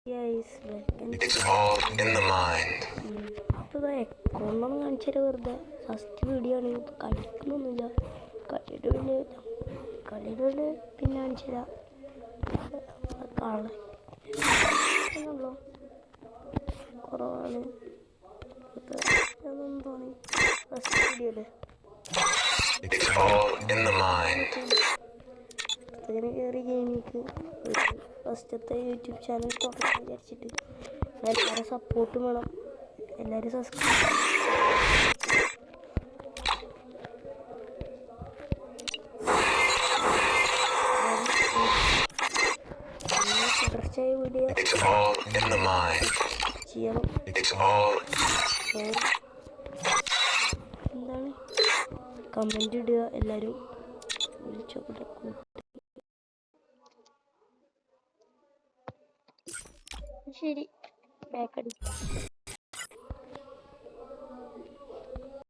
It's all in the mind. അപ്പോൾ എക്കോണ്ടൊന്ന് കാണിച്ചു തരാം വെറുതെ. ഫസ്റ്റ് വീഡിയോ ആണ്, കളിക്കുന്നൊന്നുമില്ല. കളിയുടെ പിന്നെ കാണിച്ചു തരാം. കളോ കുറവാണ് തോന്നി ഫസ്റ്റ് വീഡിയോയില്. It's all in the mind. അങ്ങനെ കയറി എനിക്ക് ഫസ്റ്റത്തെ യൂട്യൂബ് ചാനൽ തുറക്കാൻ വിചാരിച്ചിട്ട് എല്ലാവരും സപ്പോർട്ടും വേണം. എല്ലാവരും സബ്സ്ക്രൈബ് തുടർച്ചയായ വീഡിയോ ചെയ്യണം. എന്താണ് കമൻ്റ് ഇടുക, എല്ലാവരും വിളിച്ചോട്ടെ. ശരി, ബാക്കടി.